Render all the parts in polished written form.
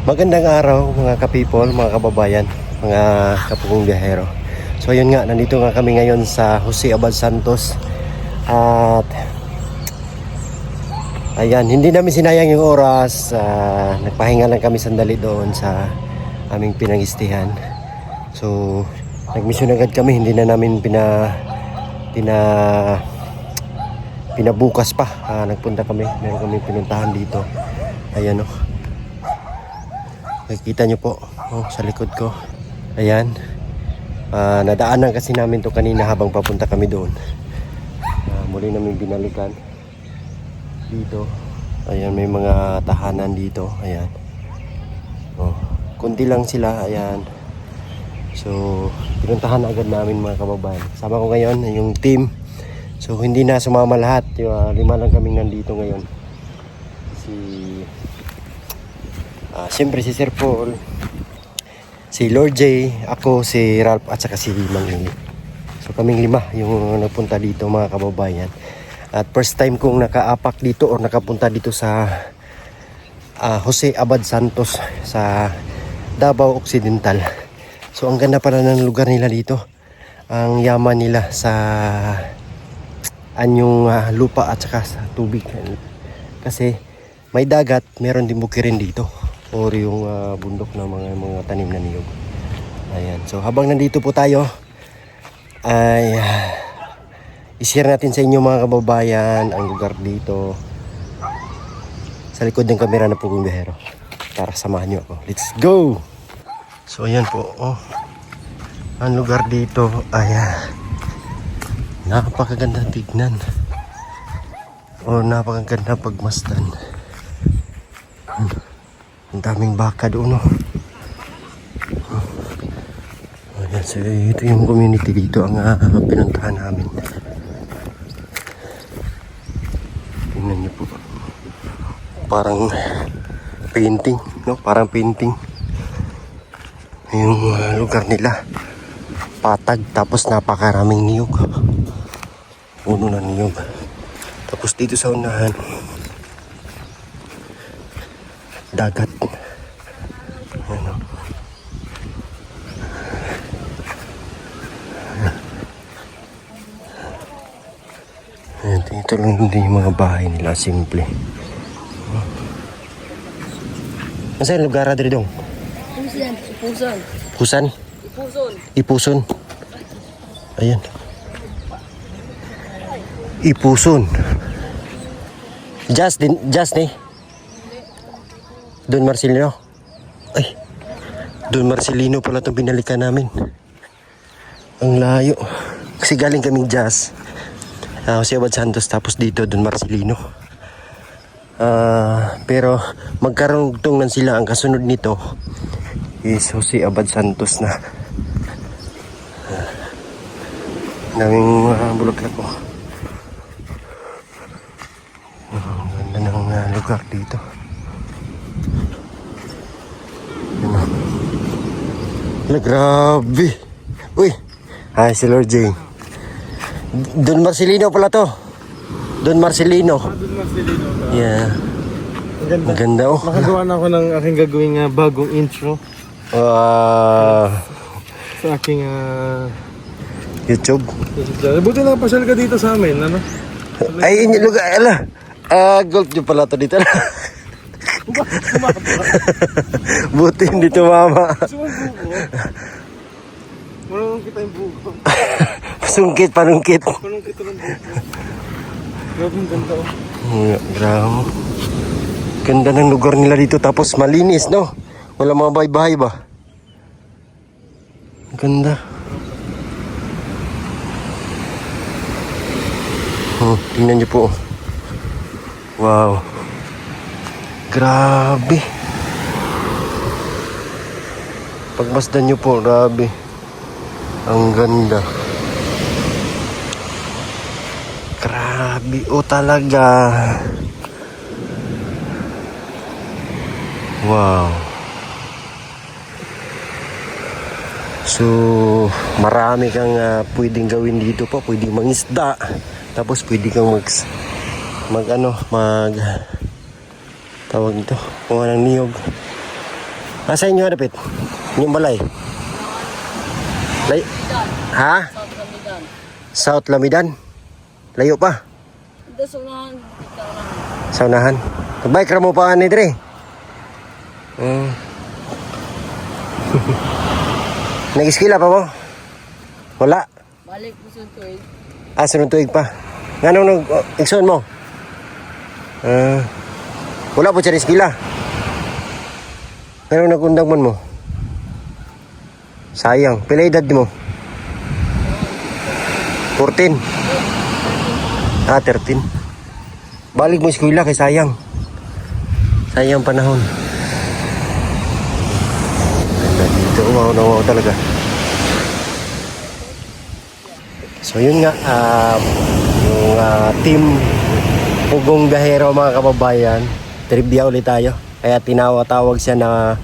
Magandang araw mga ka-people, mga kababayan, mga kapugong biyahero. So yun nga, nandito nga kami ngayon sa Jose Abad Santos. At ayan, hindi namin sinayang yung oras. Nagpahinga lang kami sandali doon sa aming pinangistihan. So nagmisyon agad kami, hindi na namin pinabukas pa. Nagpunta kami, meron kami pinuntahan dito. Ayan o. Nakikita nyo po sa likod ko. Ayan. Nadaanan kasi namin to kanina habang papunta kami doon. Muli namin binalikan dito. Ayan, may mga tahanan dito. Ayan. Kunti lang sila. Ayan. So pinuntahan agad namin mga kababayan. Sama ko ngayon yung team. So hindi na sumama lahat. 5 lang kaming nandito ngayon. Siyempre si Sir Paul, si Lord J, ako, si Ralph at saka si Mang Ili. So kaming 5 yung nagpunta dito mga kababayan. At first time kong nakaapak dito or nakapunta dito sa Jose Abad Santos sa Davao Occidental. So ang ganda pala ng lugar nila dito. Ang yaman nila sa anyong lupa at saka sa tubig. Kasi may dagat, meron din bukirin dito. Or yung bundok ng mga tanim na niyog. Ayan. So habang nandito po tayo ay i-share natin sa inyo mga kababayan ang lugar dito. Sa likod ng kamera na Pugong Biyahero. Tara, samahan nyo ako. Let's go! So ayan po. Ang lugar dito ay napakaganda tignan. Napakaganda pagmasdan. Ang daming baka doon, Ayan, so ito yung community dito ang pinuntahan namin. Tingnan niyo po. Parang painting, no? Parang painting. Yung lugar nila. Patag, tapos napakaraming niyog. Puno na niyog. Tapos dito sa unahan, dagat. Ano? Ayan, ito lang din yung mga bahay nila, simple. Nasaan lugar na dito? Ipuson. Pusan? Ipuson. Ipuson. Ayan. Ipuson. Just ni. Don Marcelino. Ay. Don Marcelino pala itong binalikan namin. Ang layo. Kasi galing kaming Jazz. Jose Abad Santos tapos dito Don Marcelino. Pero magkaroon ng sila. Ang kasunod nito is Jose Abad Santos na. Daming bulaklak ko. Ang ganda ng lugar dito. Grabe. Uy. Hi, si Lord J. Don Marcelino pala to. Don Marcelino. Don Marcelino. Yeah. Ang ganda. Nakagawa na ako ng aking gagawing bagong intro sa aking YouTube. buti na pasyal ka dito sa amin, ano? Ay, inyo lugar. Golf nyo pala to dito. Buti hindi tumama. Marunong kita yung buko. Panungkit. Marunong kita ng buko. Grabe yung ganda, Grabe. Ganda ng lugar nila dito. Tapos malinis, no? Wala mga bahay-bahay ba? Ganda. Tingnan niyo po. Wow. Grabe. Pagmasdan nyo po, grabe. Ang ganda. Grabe. Talaga. Wow. So, marami kang pwedeng gawin dito pa. Pwedeng mangisda. Tapos pwede kang tawag nito, kuha ng niyog. Nasa inyo dapit? Yung balay? Lay ha? South Lamidan. South Lamidan? Layo pa? Ito sa unahan. Ito unahan. Sa unahan. Bike ra mo pa ni dire. Nag-iskila pa mo? Wala. Balik po sa tuig. Sunod tuig pa. Nganong nag-igsoon mo? Wala po siya iskila. Pero nagundang man mo. Sayang. Pila edad mo? 14. 13. Balik mo eskwela kay sayang. Sayang panahon. Ganda dito. Wow talaga. So yun nga. Yung team Pugong Biyahero mga kababayan. Trivia ulit tayo. Kaya tinawag siya na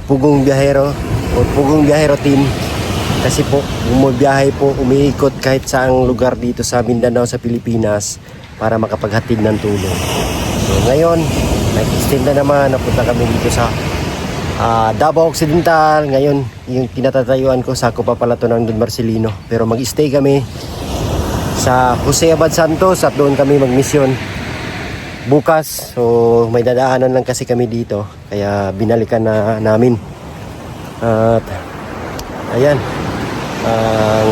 Pugong Biyahero o Pugong Biyahero Team. Kasi po, bumibiyahe po, umiikot kahit saang lugar dito sa Mindanao, sa Pilipinas para makapaghatid ng tulong. So ngayon, nag-extend na naman, napunta kami dito sa Davao Occidental. Ngayon, yung tinatatayuan ko, sako pa pala to ng Don Marcelino. Pero mag-stay kami sa Jose Abad Santos at doon kami mag-mission bukas. So may dadaanan lang kasi kami dito, kaya binalikan na namin. At ayan, ang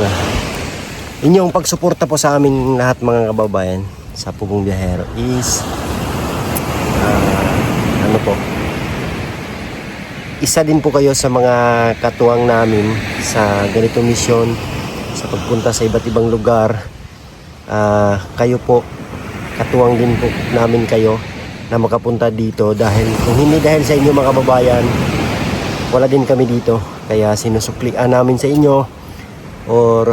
inyong pagsuporta po sa amin lahat mga kababayan sa Pugong Biyahero is ano po, isa din po kayo sa mga katuwang namin sa ganitong misyon, sa pagpunta sa iba't ibang lugar. Kayo po, katuwang din po namin kayo na makapunta dito, dahil kung hindi dahil sa inyo mga kababayan, wala din kami dito. Kaya sinusuklian namin sa inyo, or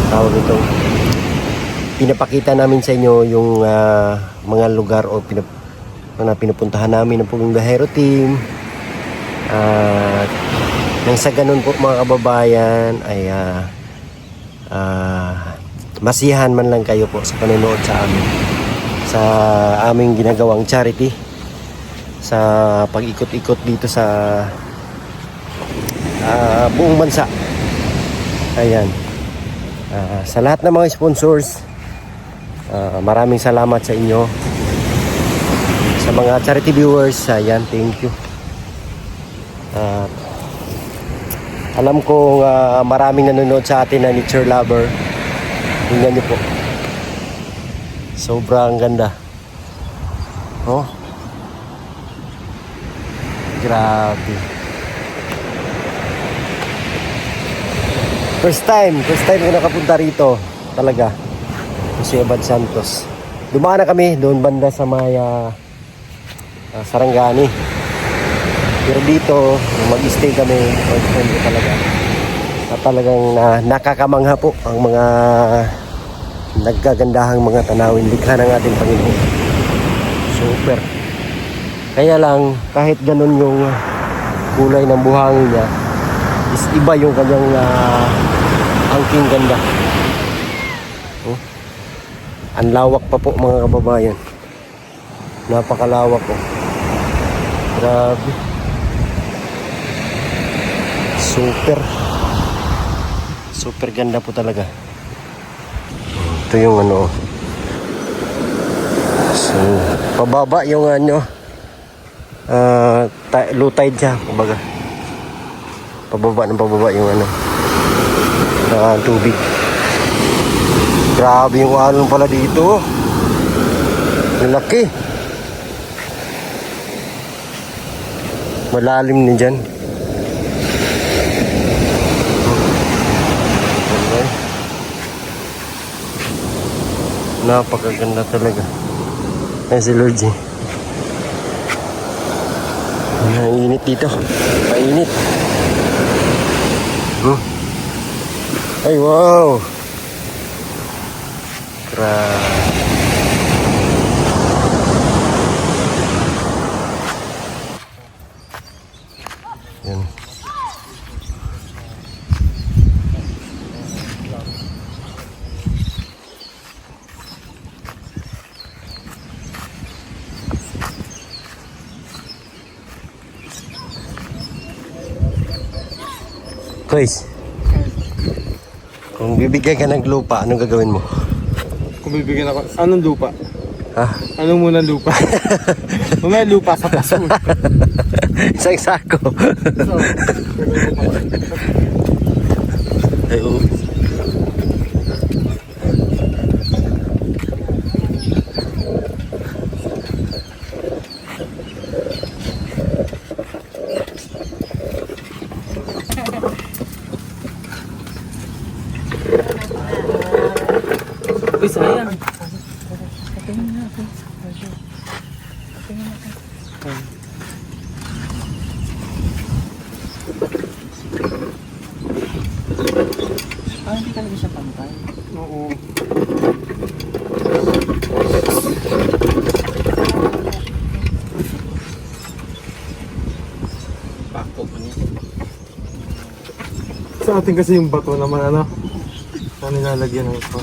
tawag ito, pinapakita namin sa inyo yung mga lugar o pinupuntahan namin ng Pugong Biyahero Team. Nang sa ganun po mga kababayan ay masiyahan man lang kayo po sa panonood sa amin, sa aming ginagawang charity, sa pag-ikot-ikot dito sa buong bansa. Ayan, sa lahat ng mga sponsors, maraming salamat sa inyo. Sa mga charity viewers, ayan, thank you. Alam ko maraming nanonood sa atin na nature lover. Tingnan niyo po, sobrang ganda. Oh, grabe. First time ko nakapunta rito talaga, Jose Abad Santos. Dumaan na kami doon banda sa Maya, Sarangani. Pero dito, mag-stay kami, first ko talaga. At talagang nakakamangha po ang mga naggagandahang mga tanawin likha ng ating Panginoon. Super. Kaya lang, kahit ganun yung kulay ng buhangin niya, is iba yung kanyang angking ganda. Ang lawak pa po mga kababayan. Napakalawak po. Grabe. Super ganda po talaga. Ito yung ano. So, pababa yung ano. Low tide siya, kumbaga. Pababa yung ano. Tubig. Grabe yung alon pala dito. Ang laki. Malalim din dyan. Napakaganda talaga. Ay, si Lord G. Ang init dito. Mainit. Ay, wow. Grabe. Yan. Toys, kung bibigyan ka ng lupa, anong gagawin mo? Kung bibigyan ako, anong lupa? Ha? Anong muna lupa? May lupa sa paso. Isang sako. Ay, oo. Uy, sayang. Hindi talaga siya pantay. Oo. Pako pa niya. Sa atin kasi yung bato naman ano. Ano nilalagyan ng ito?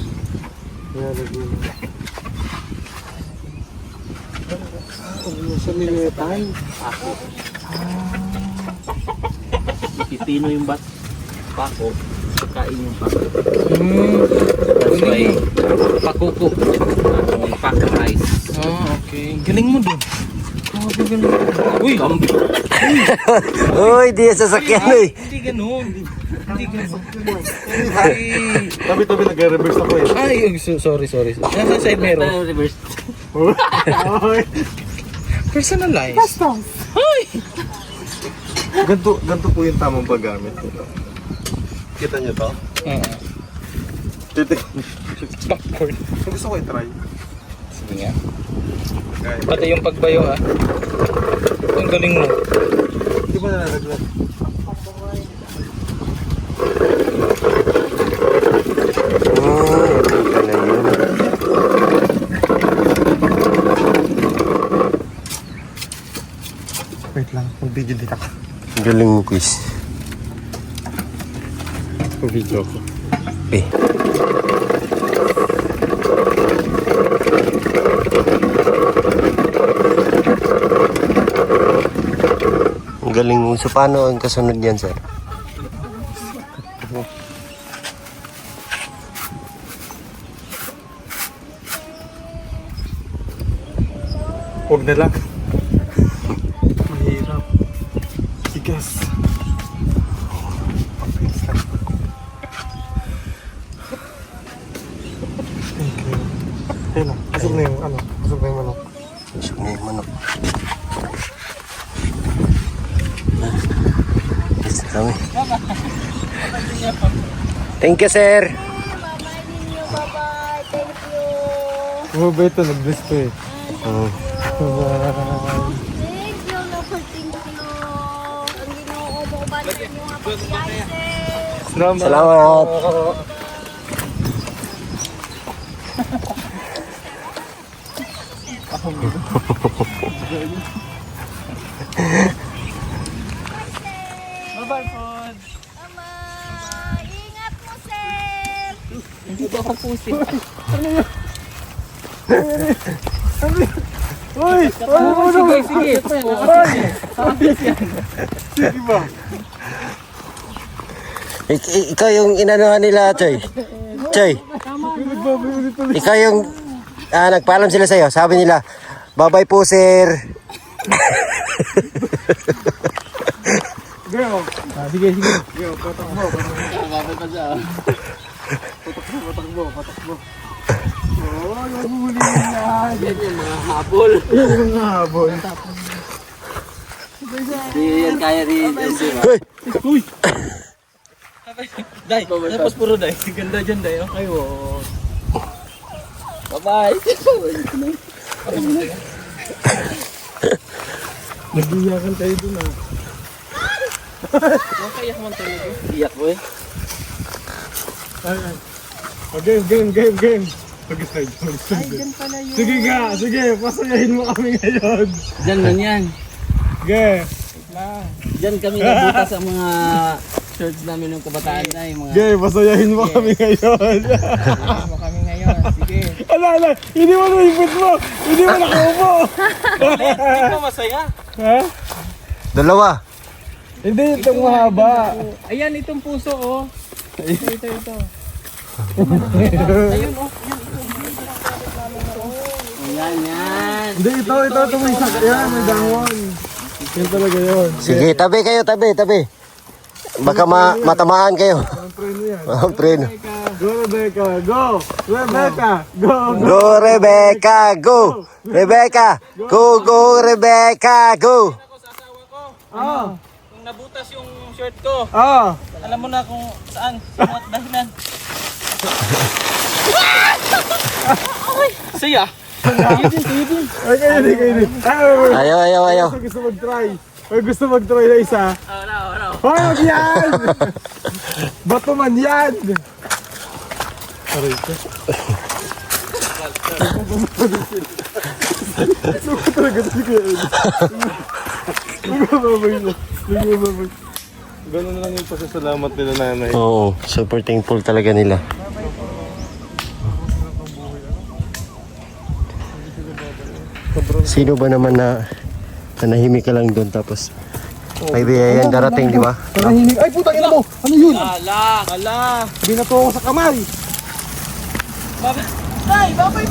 Nilalagyan. Sa militan. Pako. Pipino yung pako. Kain yung pako. That's why pakuko. Ang pako rice. Ah, okay. Galing mo dun. Grabe galing mo. Uy! Uy, di yan sasakyan eh. Hindi ganun. Hindi ganun. Ay! Tabi-tabi nag-reverse ako eh. Ay, sorry. Nasa side meron. Reverse. Personalize. Customs. Ay! Ganto po yung tamang paggamit nito. Kita nyo to? Backward. Gusto ko i-try. Sige nga. Pati yung pagbayo ha. Ang galing mo. Hindi ba nalalaglag? Wait lang, mag-video din ako. Galing mo, quiz. Mag-video ako. Eh. Ang galing mo. So, paano ang kasunod yan, sir? Huwag na lang. Mahirap. Sigas. Ayun na, pasok na yung ano, pasok na yung manok. Isok na yung manok. Yes, kami. Thank you, sir. Bye-bye. Thank you. Oh, ba ito, nag-bless to eh. Oh. Bye-bye. Thank you, Lord. Thank you. Ang ginoo mo ba sa inyo nga pag-iayos? Salamat. Bye-bye, Pod. Mama, ingat mo, sir. Hindi ba ako pusin? Uy! Sige. Sige ba? Ikaw yung inanuhan nila, Choy. Choy, ikaw yung nagpaalam sila sa'yo. Sabi nila, bye-bye po, sir. Girl! Sige. Girl, patakbo. Babay pa siya. Patakbo. Oh, yung huli na. Yan yung mga habol. Hindi yan kaya rin. Uy! Day, tapos puro day. Ganda dyan, day. Okay, wow. Bye-bye. Nag-iyakan tayo dun ah. Nakaiyak man talaga. Iyak mo eh. Game. Mag-slide. Ay, dyan pala yun. Sige, pasayahin mo kami ngayon. Dyan man yan. Sige. Dyan kami nabuta sa mga church namin ng kabataan na yung mga... Sige, pasayahin mo kami ngayon. Pasayahin mo kami ngayon. Sige. Ala, hindi mo naipit mo. Hindi mo nakaupo. Hindi mo masaya. Ha? Dalawa. Hindi, itong mahaba. Ayan, itong puso, oh. Ito. Yan. Hindi, ito may sakyan, may dahon. Yan talaga yun. Sige, tabi kayo, tabi. Baka matamaan kayo. Ang preno yan. Ang preno. Go, Rebecca, go! Rebecca, go! Go, Rebecca, go! Rebecca, go, Rebecca, go! Ah! Kung nabutas yung shirt ko, Ah! alam mo na kung saan. Sino at dahilan. Saya. Kayo din. Ay, kayo din. Ayaw. Gusto mag-try. Ay, gusto mag-try na isa. Wala. Wag yan! Bato man yan! Aray ko. Suko talaga si Kuya Ed. Nagmamabay. Ganun lang yung pasasalamat nila nanay. Oo, super thankful talaga nila. Sino ba naman na nanahimik ka lang doon tapos may biyayang darating, di ba? Nanahimik. Ay, putang ina mo! Ano yun? Ala. Binato ako sa kamay! Ay, babay.